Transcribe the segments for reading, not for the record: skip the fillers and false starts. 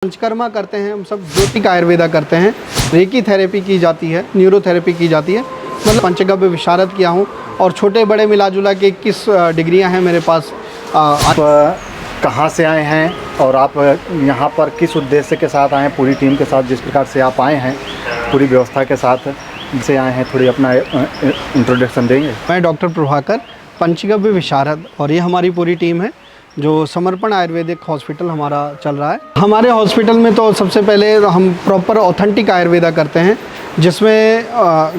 पंचकर्मा करते हैं हम सब, ज्योतिक आयुर्वेदा करते हैं, रेकी थेरेपी की जाती है, न्यूरोथेरेपी की जाती है। मतलब पंचगव्य विशारद किया हूँ और छोटे बड़े मिला जुला के 21 डिग्रियाँ हैं मेरे पास। आप कहाँ से आए हैं और आप यहाँ पर किस उद्देश्य के साथ आए हैं, पूरी टीम के साथ जिस प्रकार से आप आए हैं पूरी व्यवस्था के साथ से आए हैं, थोड़ी अपना इंट्रोडक्शन देंगे। मैं डॉक्टर प्रभाकर, पंचगव्य विशारद, और ये हमारी पूरी टीम है जो समर्पण आयुर्वेदिक हॉस्पिटल हमारा चल रहा है। हमारे हॉस्पिटल में तो सबसे पहले हम प्रॉपर ऑथेंटिक आयुर्वेदा करते हैं, जिसमें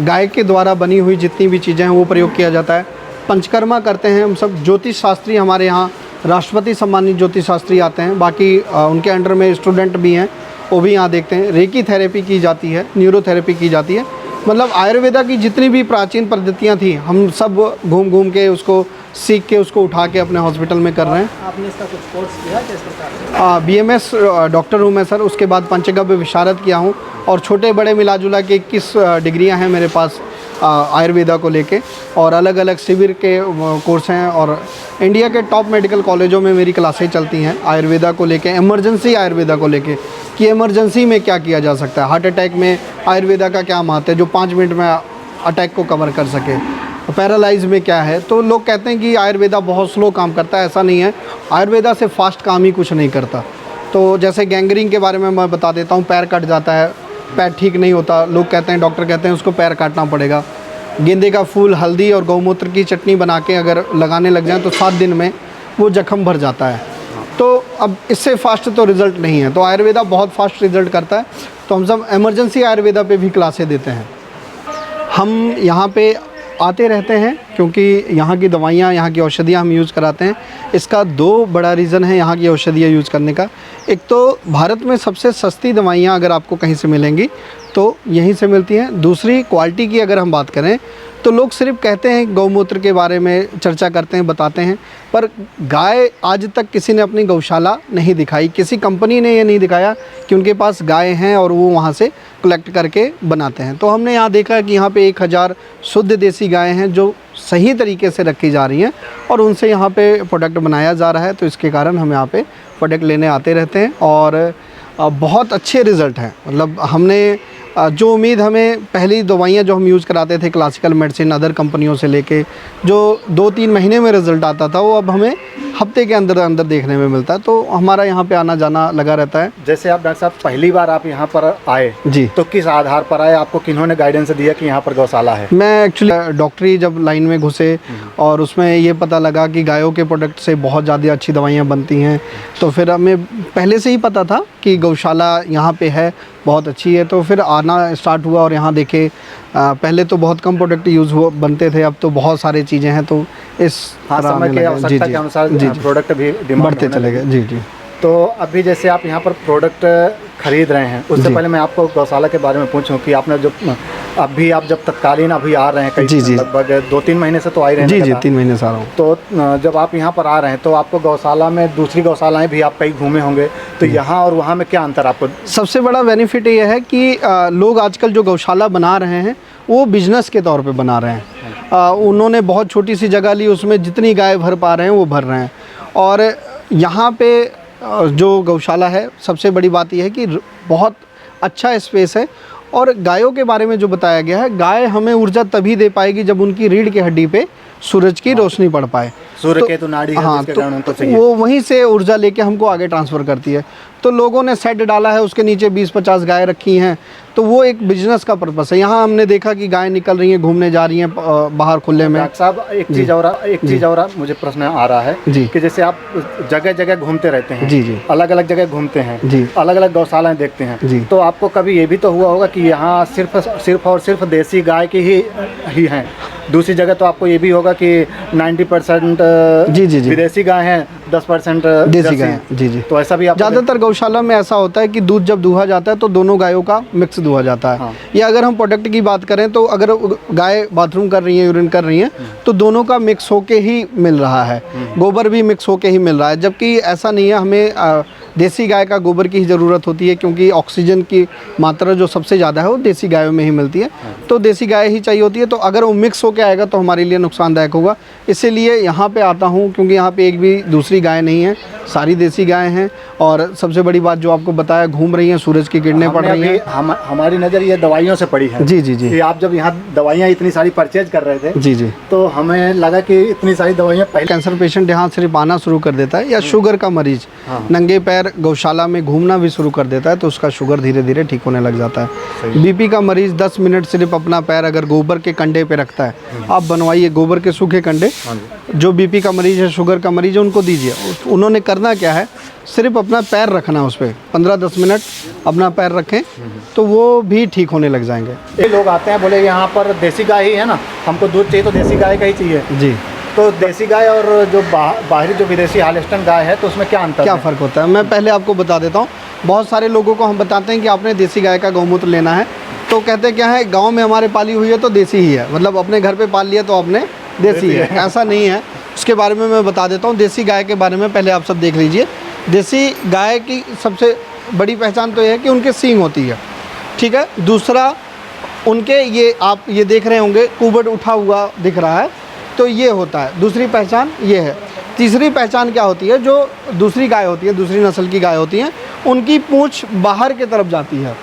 गाय के द्वारा बनी हुई जितनी भी चीज़ें हैं वो प्रयोग किया जाता है। पंचकर्मा करते हैं हम सब, ज्योतिष शास्त्री हमारे यहाँ राष्ट्रपति सम्मानित ज्योतिष शास्त्री आते हैं, बाकी उनके अंडर में स्टूडेंट भी हैं, वो भी यहाँ देखते हैं। रेकी थेरेपी की जाती है, न्यूरोथेरेपी की जाती है। मतलब आयुर्वेदा की जितनी भी प्राचीन पद्धतियाँ थी हम सब घूम घूम के उसको सीख के उसको उठा के अपने हॉस्पिटल में कर रहे हैं। आपने इसका कुछ कोर्स किया किस प्रकार? BMS डॉक्टर हूँ मैं सर, उसके बाद पंचगव्य विशारद किया हूँ और छोटे बड़े मिला जुला के 21 डिग्रियाँ हैं मेरे पास आयुर्वेदा को लेके, और अलग अलग शिविर के कोर्स हैं और इंडिया के टॉप मेडिकल कॉलेजों में मेरी क्लासें चलती हैं आयुर्वेदा को लेके, इमरजेंसी आयुर्वेदा को लेके कि इमरजेंसी में क्या किया जा सकता है, हार्ट अटैक में आयुर्वेदा का क्या महत्व है जो 5 मिनट में अटैक को कवर कर सके, पैरालाइज में क्या है। तो लोग कहते हैं कि आयुर्वेदा बहुत स्लो काम करता है, ऐसा नहीं है, आयुर्वेदा से फास्ट काम ही कुछ नहीं करता। तो जैसे गैंग्रीन के बारे में मैं बता देता हूँ, पैर कट जाता है, पैर ठीक नहीं होता, लोग कहते हैं, डॉक्टर कहते हैं उसको पैर काटना पड़ेगा। गेंदे का फूल, हल्दी और गौमूत्र की चटनी बना के अगर लगाने लग जाएँ तो 7 दिन में वो जख्म भर जाता है। तो अब इससे फास्ट तो रिज़ल्ट नहीं है, तो आयुर्वेदा बहुत फास्ट रिज़ल्ट करता है। तो हम सब इमरजेंसी आयुर्वेदा पे भी क्लासें देते हैं। हम यहाँ पे आते रहते हैं क्योंकि यहाँ की दवाइयाँ, यहाँ की औषधियाँ हम यूज़ कराते हैं। इसका 2 बड़ा रीज़न है यहाँ की औषधियाँ यूज़ करने का। एक तो भारत में सबसे सस्ती दवाइयाँ अगर आपको कहीं से मिलेंगी तो यहीं से मिलती हैं। दूसरी, क्वालिटी की अगर हम बात करें तो लोग सिर्फ कहते हैं गौमूत्र के बारे में चर्चा करते हैं, बताते हैं, पर गाय आज तक किसी ने अपनी गौशाला नहीं दिखाई, किसी कंपनी ने ये नहीं दिखाया कि उनके पास गाय हैं और वो वहाँ से कलेक्ट करके बनाते हैं। तो हमने यहाँ देखा कि यहाँ पे 1000 शुद्ध देसी गायें हैं जो सही तरीके से रखी जा रही हैं और उनसे यहाँ पे प्रोडक्ट बनाया जा रहा है। तो इसके कारण हम यहाँ पे प्रोडक्ट लेने आते रहते हैं और बहुत अच्छे रिज़ल्ट हैं। मतलब हमने जो उम्मीद हमें पहली दवाइयाँ जो हम यूज़ कराते थे क्लासिकल मेडिसिन अदर कंपनियों से लेके जो 2-3 महीने में रिज़ल्ट आता था, वो अब हमें हफ्ते के अंदर अंदर देखने में मिलता है। तो हमारा यहाँ पे आना जाना लगा रहता है। जैसे आप डॉक्टर साहब पहली बार आप यहाँ पर आए जी, तो किस आधार पर आए, आपको किन्होंने गाइडेंस दिया कि यहाँ पर गौशाला है? मैं एक्चुअली डॉक्टरी जब लाइन में घुसे और उसमें ये पता लगा कि गायों के प्रोडक्ट से बहुत ज़्यादा अच्छी दवाइयाँ बनती हैं, तो फिर हमें पहले से ही पता था कि गौशाला यहाँ पे है, बहुत अच्छी है। तो फिर आना स्टार्ट हुआ और यहाँ देखे पहले तो बहुत कम प्रोडक्ट यूज़ बनते थे, अब तो बहुत सारी चीज़ें हैं। तो इस समय के आवश्यकता के अनुसार प्रोडक्ट भी बढ़ते चले गए। जी जी। तो अभी जैसे आप यहाँ पर प्रोडक्ट खरीद रहे हैं, उससे पहले मैं आपको गौशाला के बारे में पूछूं कि आपने जो अभी आप जब तत्कालीन अभी आ रहे हैं कई लगभग 2-3 महीने से तो आ ही रहे हैं। जी 3 महीने से आ रहा हूँ। तो जब आप यहाँ पर आ रहे हैं तो आपको गौशाला में दूसरी गौशालाएं भी आप कई घूमे होंगे, तो यहाँ और वहाँ में क्या अंतर आपको? सबसे बड़ा बेनिफिट ये है कि लोग आजकल जो गौशाला बना रहे हैं वो बिजनेस के तौर पे बना रहे हैं। उन्होंने बहुत छोटी सी जगह ली, उसमें जितनी गाय भर पा रहे हैं वो भर रहे हैं। और यहाँ पे जो गौशाला है, सबसे बड़ी बात यह है कि बहुत अच्छा स्पेस है। और गायों के बारे में जो बताया गया है, गाय हमें ऊर्जा तभी दे पाएगी जब उनकी रीढ़ की हड्डी पे सूरज की रोशनी पड़ पाए। सूर्य के तो नाड़ी है, हाँ, जिसके कारण उनको चाहिए। वो वहीं से ऊर्जा लेके हमको आगे ट्रांसफ़र करती है। तो लोगों ने सेट डाला है, उसके नीचे 20-50 गाय रखी हैं, तो वो एक बिजनेस का पर्पस है। यहाँ हमने देखा कि गाय निकल रही हैं, घूमने जा रही हैं बाहर खुले में। डॉक्टर साहब एक चीज़ और मुझे प्रश्न आ रहा है कि जैसे आप जगह जगह घूमते रहते हैं, जी, अलग अलग जगह घूमते हैं, अलग अलग गौशालाएं देखते हैं, तो आपको कभी ये भी तो हुआ होगा कि यहाँ सिर्फ और सिर्फ देसी गाय की ही हैं, दूसरी जगह तो आपको ये भी होगा कि 90% विदेशी गाय हैं, 10% देसी गाय। जी। तो ऐसा भी आप ज़्यादातर गौशाला में ऐसा होता है कि दूध जब दूहा जाता है तो दोनों गायों का मिक्स दूहा जाता है। हाँ। या अगर हम प्रोडक्ट की बात करें तो अगर गाय बाथरूम कर रही है, यूरिन कर रही है, तो दोनों का मिक्स होके ही मिल रहा है, गोबर भी मिक्स होके ही मिल रहा है। जबकि ऐसा नहीं है, हमें देसी गाय का गोबर की ही ज़रूरत होती है, क्योंकि ऑक्सीजन की मात्रा जो सबसे ज़्यादा है वो देसी गायों में ही मिलती है, तो देसी गाय ही चाहिए होती है। तो अगर वो मिक्स होकर आएगा तो हमारे लिए नुकसानदायक होगा, इसीलिए यहाँ पे आता हूँ, क्योंकि यहाँ पे एक भी दूसरी गाय नहीं है, सारी देसी गाय हैं। और सबसे बड़ी बात जो आपको बताया, घूम रही हैं, सूरज की किरणें पड़ रही हैं। हमारी नज़र ये दवाइयों से पड़ी है। जी जी जी। आप जब यहाँ दवाइयाँ इतनी सारी परचेज कर रहे थे, जी जी, तो हमें लगा कि इतनी सारी दवाइयाँ पहले कैंसर पेशेंट यहाँ सिर्फ आना शुरू कर देता है, या शुगर का मरीज नंगे पैर गौशाला में घूमना भी शुरू कर देता है, तो उसका शुगर धीरे धीरे ठीक होने लग जाता है। बीपी का मरीज 10 मिनट सिर्फ अपना पैर अगर गोबर के कंडे पे रखता है, आप बनवाइए गोबर के सूखे कंडे, जो बीपी का मरीज है, शुगर का मरीज है, उनको दीजिए। उन्होंने करना क्या है, सिर्फ अपना पैर रखना, उस पर 15-10 मिनट अपना पैर रखें तो वो भी ठीक होने लग जाएंगे। ये लोग आते हैं, बोले यहाँ पर देसी गाय ही है ना, हमको दूध चाहिए तो देसी गाय का ही चाहिए। जी, तो देसी गाय और जो बाहरी जो विदेशी हालिस्टन गाय है, तो उसमें क्या अंतर, क्या फ़र्क होता है? मैं पहले आपको बता देता हूँ। बहुत सारे लोगों को हम बताते हैं कि आपने देसी गाय का गौमूत्र लेना है, तो कहते क्या है, गाँव में हमारे पाली हुई है तो देसी ही है, मतलब अपने घर पर पाल लिया तो आपने देसी है। ऐसा नहीं है, उसके बारे में मैं बता देता हूँ। देसी गाय के बारे में पहले आप सब देख लीजिए। देसी गाय की सबसे बड़ी पहचान तो यह है कि उनके सींग होती है, ठीक है। दूसरा, उनके ये आप ये देख रहे होंगे कुबड़ उठा हुआ दिख रहा है, तो ये होता है, दूसरी पहचान ये है। तीसरी पहचान क्या होती है, जो दूसरी गाय होती है, दूसरी नस्ल की गाय होती हैं, उनकी पूँछ बाहर की तरफ जाती है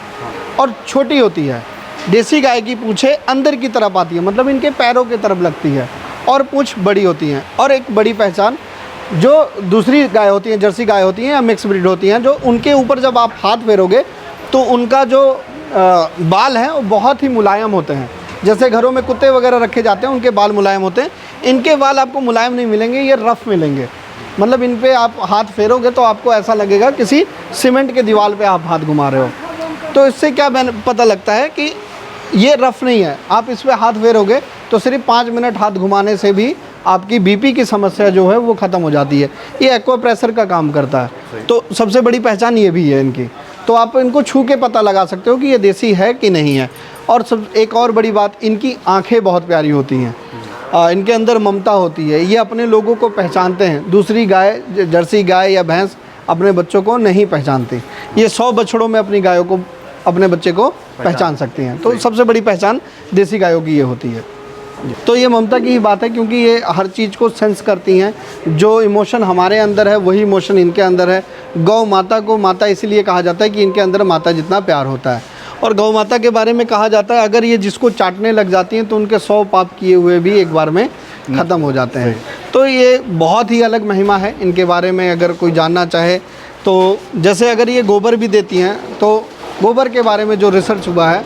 और छोटी होती है। देसी गाय की पूँछें अंदर की तरफ आती है, मतलब इनके पैरों की तरफ लगती है, और पूँछ बड़ी होती हैं। और एक बड़ी पहचान, जो दूसरी गाय होती हैं, जर्सी गाय होती हैं या मिक्स ब्रीड होती हैं, जो उनके ऊपर जब आप हाथ फेरोगे तो उनका जो बाल हैं वो बहुत ही मुलायम होते हैं। जैसे घरों में कुत्ते वगैरह रखे जाते हैं, उनके बाल मुलायम होते हैं, इनके बाल आपको मुलायम नहीं मिलेंगे, ये रफ़ मिलेंगे। मतलब इन पे आप हाथ फेरोगे तो आपको ऐसा लगेगा किसी सीमेंट के दीवार पे आप हाथ घुमा रहे हो। तो इससे क्या पता लगता है कि ये रफ़ नहीं है। आप इस पर हाथ फेरोगे तो सिर्फ 5 मिनट हाथ घुमाने से भी आपकी बीपी की समस्या जो है वो ख़त्म हो जाती है। ये एक्वा प्रेशर का काम करता है। तो सबसे बड़ी पहचान ये भी है इनकी। तो आप इनको छू के पता लगा सकते हो कि ये देसी है कि नहीं है। और एक और बड़ी बात, इनकी आंखें बहुत प्यारी होती हैं, इनके अंदर ममता होती है, ये अपने लोगों को पहचानते हैं। दूसरी गाय, जर्सी गाय या भैंस अपने बच्चों को नहीं पहचानती। ये 100 बछड़ों में अपनी गायों को, अपने बच्चे को पहचान सकती हैं। तो सबसे बड़ी पहचान देसी गायों की ये होती है। तो ये ममता की ही बात है, क्योंकि ये हर चीज़ को सेंस करती हैं। जो इमोशन हमारे अंदर है वही इमोशन इनके अंदर है। गौ माता को माता इसलिए कहा जाता है कि इनके अंदर माता जितना प्यार होता है। और गौ माता के बारे में कहा जाता है, अगर ये जिसको चाटने लग जाती हैं तो उनके 100 पाप किए हुए भी एक बार में ख़त्म हो जाते हैं। तो ये बहुत ही अलग महिमा है इनके बारे में। अगर कोई जानना चाहे तो, जैसे अगर ये गोबर भी देती हैं, तो गोबर के बारे में जो रिसर्च हुआ है,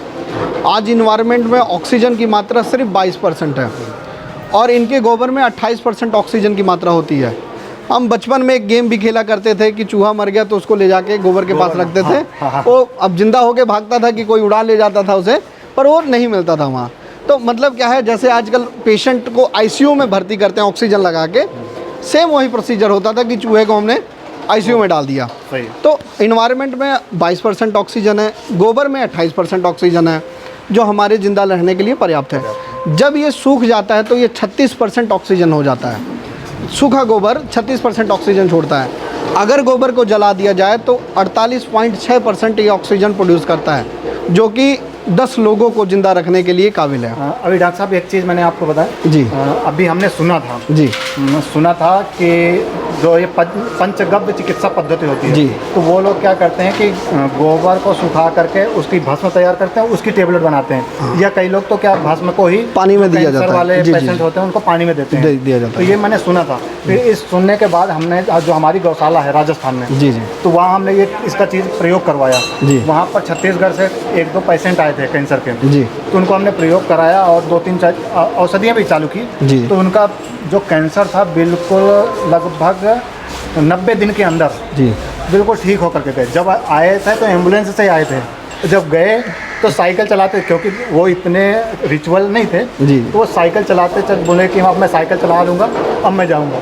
आज इन्वायरमेंट में ऑक्सीजन की मात्रा सिर्फ 22% है, और इनके गोबर में 28% ऑक्सीजन की मात्रा होती है। हम बचपन में एक गेम भी खेला करते थे कि चूहा मर गया तो उसको ले जाके गोबर के पास रखते थे। वो अब जिंदा होके भागता था कि कोई उड़ा ले जाता था उसे, पर वो नहीं मिलता था वहाँ। तो मतलब क्या है, जैसे आजकल पेशेंट को आईसीयू में भर्ती करते हैं ऑक्सीजन लगा के, सेम वही प्रोसीजर होता था कि चूहे को हमने आईसीयू में डाल दिया। तो इन्वायरमेंट में 22% ऑक्सीजन है, गोबर में 28% ऑक्सीजन है, जो हमारे ज़िंदा रहने के लिए पर्याप्त है। जब ये सूख जाता है तो ये 36% ऑक्सीजन हो जाता है। सूखा गोबर 36% ऑक्सीजन छोड़ता है। अगर गोबर को जला दिया जाए तो 48.6% ये ऑक्सीजन प्रोड्यूस करता है, जो कि 10 लोगों को जिंदा रखने के लिए काबिल है। अभी डॉक्टर साहब एक चीज़ मैंने आपको बताया जी, अभी हमने सुना था जी, सुना था कि जो ये पंचगव्य चिकित्सा पद्धति होती है जी, तो वो लोग क्या करते हैं कि गोबर को सुखा करके उसकी भस्म तैयार करते हैं, उसकी टेबलेट बनाते हैं। हाँ। या कई लोग तो क्या भस्म को ही पानी में दिया जाता है। वाले पेशेंट होते हैं उनको पानी में देते हैं, दिया जाता है। तो ये मैंने सुना था। फिर इस सुनने के बाद हमने जो हमारी गौशाला है राजस्थान में, जी जी, तो वहाँ हमने ये इसका चीज़ प्रयोग करवाया। वहाँ पर छत्तीसगढ़ से 1-2 पेशेंट आए थे कैंसर के, जी, तो उनको हमने प्रयोग कराया और 2-3 औषधियाँ भी चालू की जी। तो उनका जो कैंसर था बिल्कुल लगभग 90 दिन के अंदर जी बिल्कुल ठीक होकर के गए। जब आए थे तो एम्बुलेंस से ही आए थे, जब गए तो साइकिल चलाते, क्योंकि वो इतने रिचुअल नहीं थे जी, तो वो साइकिल चलाते चल बोले कि अब मैं साइकिल चला लूँगा, अब मैं जाऊँगा।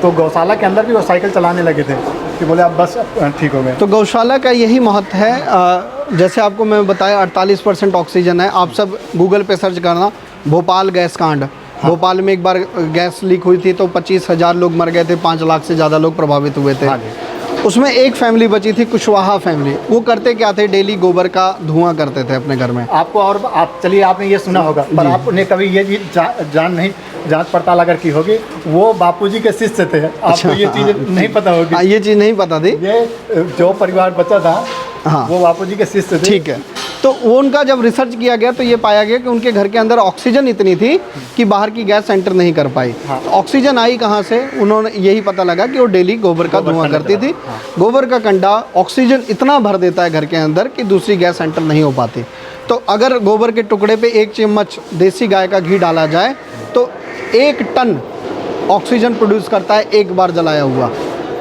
तो गौशाला के अंदर भी वो साइकिल चलाने लगे थे कि बोले अब बस ठीक हो गए। तो गौशाला का यही महत्व है। जैसे आपको मैं बताया 48% ऑक्सीजन है। आप सब गूगल पे सर्च करना, भोपाल गैस कांड। हाँ। भोपाल में एक बार गैस लीक हुई थी तो 25,000 लोग मर गए थे, 5 लाख से ज़्यादा लोग प्रभावित हुए थे। हाँ। उसमें एक फैमिली बची थी, कुशवाहा फैमिली। वो करते क्या थे, डेली गोबर का धुआं करते थे अपने घर में। आपको और आप चलिए आपने ये सुना होगा, पर आपने कभी ये चीज जांच पड़ताल अगर की होगी, वो बापूजी के शिष्य थे। आपको ये चीज़ नहीं पता होगी। ये चीज़ नहीं पता थी। ये जो परिवार बचा था, हाँ, वो बापूजी के शिष्य थे। ठीक है। तो वो उनका जब रिसर्च किया गया तो ये पाया गया कि उनके घर के अंदर ऑक्सीजन इतनी थी कि बाहर की गैस एंटर नहीं कर पाई। हाँ। ऑक्सीजन आई कहाँ से, उन्होंने यही पता लगा कि वो डेली गोबर का धुआं करती थी। हाँ। गोबर का कंडा ऑक्सीजन इतना भर देता है घर के अंदर कि दूसरी गैस एंटर नहीं हो पाती। तो अगर गोबर के टुकड़े पे 1 चम्मच देसी गाय का घी डाला जाए तो 1 टन ऑक्सीजन प्रोड्यूस करता है एक बार जलाया हुआ,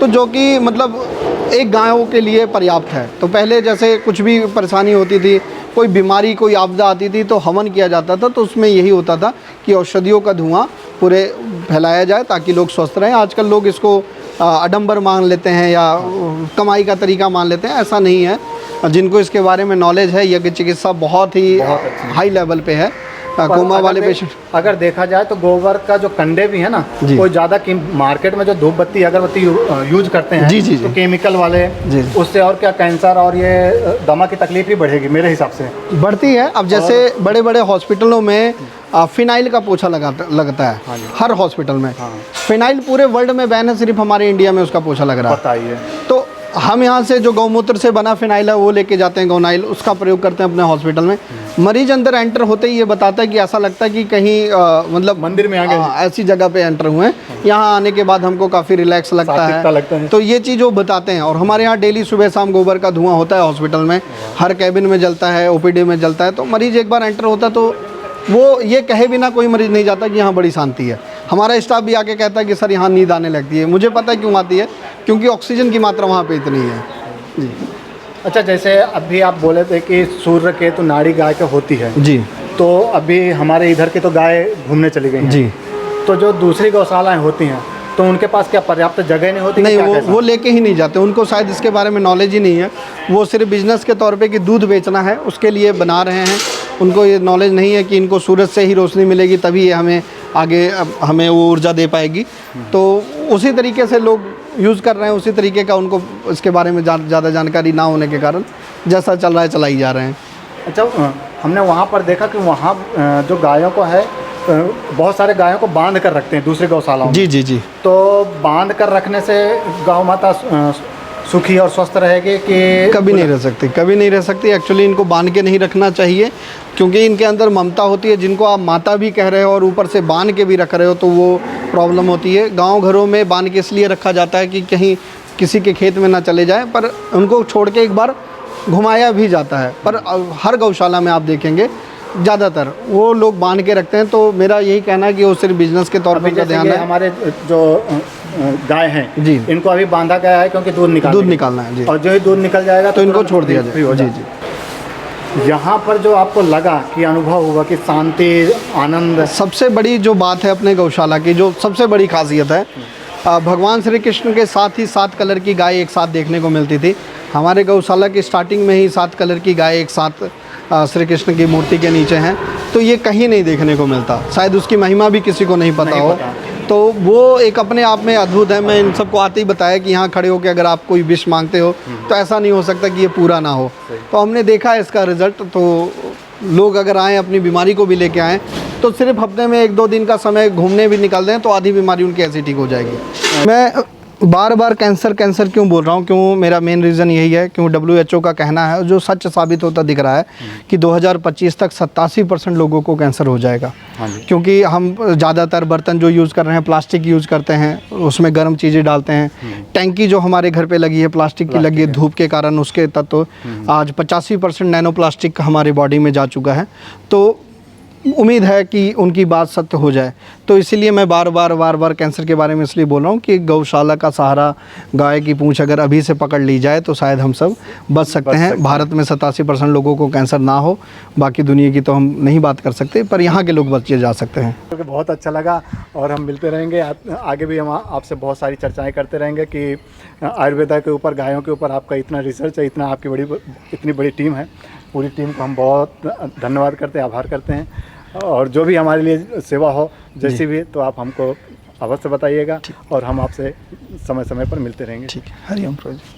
तो जो कि मतलब एक गायों के लिए पर्याप्त है। तो पहले जैसे कुछ भी परेशानी होती थी, कोई बीमारी, कोई आपदा आती थी तो हवन किया जाता था, तो उसमें यही होता था कि औषधियों का धुआं पूरे फैलाया जाए ताकि लोग स्वस्थ रहें। आजकल लोग इसको आडंबर मान लेते हैं या कमाई का तरीका मान लेते हैं, ऐसा नहीं है। जिनको इसके बारे में नॉलेज है, यज्ञ चिकित्सा बहुत ही हाई लेवल पे है। कोमा वाले पेशेंट अगर देखा जाए तो गोबर का जो कंडे भी है ना, कोई ज़्यादा मार्केट में जो धूप बत्ती अगरबत्ती यूज करते हैं, जी, तो केमिकल वाले, उससे और क्या कैंसर और ये दमा की तकलीफ ही बढ़ेगी मेरे हिसाब से। बढ़ती है। अब जैसे बड़े बड़े हॉस्पिटलों में फिनाइल का पोछा लगता है। हाँ, हर हॉस्पिटल में। हाँ। फिनाइल पूरे वर्ल्ड में बैन है, सिर्फ हमारे इंडिया में उसका पोछा लग रहा है। बताइए। तो हम यहाँ से जो गौमूत्र से बना फिनाइल है वो लेके जाते हैं, गौनाइल, उसका प्रयोग करते हैं अपने हॉस्पिटल में। मरीज अंदर एंटर होते ही ये बताता है कि ऐसा लगता है कि कहीं मतलब मंदिर में आ गए, ऐसी जगह पे एंटर हुए हैं। यहाँ आने के बाद हमको काफ़ी रिलैक्स लगता है। तो ये चीज़ वो बताते हैं। और हमारे यहाँ डेली सुबह शाम गोबर का धुआं होता है हॉस्पिटल में, हर कैबिन में जलता है, OPD में जलता है। तो मरीज एक बार एंटर होता है तो वो ये कहे बिना कोई मरीज़ नहीं जाता कि यहाँ बड़ी शांति है। हमारा स्टाफ भी आके कहता है कि सर यहाँ नींद आने लगती है। मुझे पता है क्यों आती है, क्योंकि ऑक्सीजन की मात्रा वहाँ पे इतनी है। जी। अच्छा, जैसे अभी आप बोले थे कि सूर्य केतु नाड़ी गाय के होती है, जी, तो अभी हमारे इधर की तो गाय घूमने चली गई हैं। जी। तो जो दूसरी गौशालाएँ होती हैं तो उनके पास क्या पर्याप्त जगह नहीं होती? नहीं, वो लेके ही नहीं जाते। उनको शायद इसके बारे में नॉलेज ही नहीं है। वो सिर्फ बिजनेस के तौर पे कि दूध बेचना है उसके लिए बना रहे हैं। उनको ये नॉलेज नहीं है कि इनको सूरज से ही रोशनी मिलेगी तभी ये हमें आगे हमें वो ऊर्जा दे पाएगी। तो उसी तरीके से लोग यूज़ कर रहे हैं, उसी तरीके का उनको इसके बारे में ज़्यादा जानकारी ना होने के कारण जैसा चल रहा है चलाई जा रहे हैं। अच्छा, हमने वहाँ पर देखा कि वहाँ जो गायों को है, बहुत सारे गायों को बांध कर रखते हैं दूसरी गौशालाओं में। जी जी जी। तो बांध कर रखने से गौ माता सुखी और स्वस्थ रहेगी कि? कभी नहीं रह सकती, कभी नहीं रह सकती। एक्चुअली इनको बांध के नहीं रखना चाहिए, क्योंकि इनके अंदर ममता होती है। जिनको आप माता भी कह रहे हो और ऊपर से बांध के भी रख रहे हो तो वो प्रॉब्लम होती है। गांव घरों में बांध के इसलिए रखा जाता है कि कहीं किसी के खेत में ना चले जाए, पर उनको छोड़ के एक बार घुमाया भी जाता है। पर हर गौशाला में आप देखेंगे ज़्यादातर वो लोग बांध के रखते हैं। तो मेरा यही कहना है कि वो सिर्फ बिजनेस के तौर पर ध्यान है। हमारे जो गाय हैं जी, इनको अभी बांधा गया है क्योंकि दूध निकालना है जी। और जो ही दूध निकल जाएगा तो इनको छोड़ दिया जाए। जी जी। यहाँ पर जो आपको लगा कि अनुभव हुआ कि शांति, आनंद, सबसे बड़ी जो बात है अपने गौशाला की, जो सबसे बड़ी खासियत है, भगवान श्री कृष्ण के साथ ही 7 कलर की गाय एक साथ देखने को मिलती थी। हमारे गौशाला की स्टार्टिंग में ही 7 कलर की गाय एक साथ श्री कृष्ण की मूर्ति के नीचे हैं। तो ये कहीं नहीं देखने को मिलता, शायद उसकी महिमा भी किसी को नहीं पता हो। तो वो एक अपने आप में अद्भुत है। मैं इन सबको आते ही बताया कि यहाँ खड़े होकर अगर आप कोई विश मांगते हो तो ऐसा नहीं हो सकता कि ये पूरा ना हो। तो हमने देखा है इसका रिज़ल्ट। तो लोग अगर आएँ, अपनी बीमारी को भी लेके आएँ, तो सिर्फ हफ्ते में 1-2 दिन का समय घूमने भी निकल दें तो आधी बीमारी उनकी ऐसी ठीक हो जाएगी। मैं बार बार कैंसर क्यों बोल रहा हूँ, क्यों, मेरा मेन रीज़न यही है, क्यों WHO का कहना है, जो सच साबित होता दिख रहा है कि 2025 तक 87% लोगों को कैंसर हो जाएगा। क्योंकि हम ज़्यादातर बर्तन जो यूज़ कर रहे हैं प्लास्टिक यूज़ करते हैं, उसमें गर्म चीज़ें डालते हैं। टैंकी जो हमारे घर पे लगी है प्लास्टिक की लगी है, धूप के कारण उसके तत्व आज 85% नैनो प्लास्टिक हमारी बॉडी में जा चुका है। तो उम्मीद है कि उनकी बात सत्य हो जाए। तो इसीलिए मैं बार बार कैंसर के बारे में इसलिए बोल रहा हूँ कि गौशाला का सहारा, गाय की पूंछ अगर अभी से पकड़ ली जाए तो शायद हम सब बच सकते हैं। भारत में 87% लोगों को कैंसर ना हो, बाकी दुनिया की तो हम नहीं बात कर सकते, पर यहाँ के लोग बचे जा सकते हैं। तो बहुत अच्छा लगा और हम मिलते रहेंगे आगे भी। हम आपसे बहुत सारी चर्चाएँ करते रहेंगे कि आयुर्वेदा के ऊपर, गायों के ऊपर आपका इतना रिसर्च है, इतना आपकी इतनी बड़ी टीम है। पूरी टीम को हम बहुत धन्यवाद करते हैं, आभार करते हैं। और जो भी हमारे लिए सेवा हो जैसी भी, तो आप हमको अवश्य बताइएगा और हम आपसे समय समय पर मिलते रहेंगे। ठीक है, हरिओम प्रभु जी।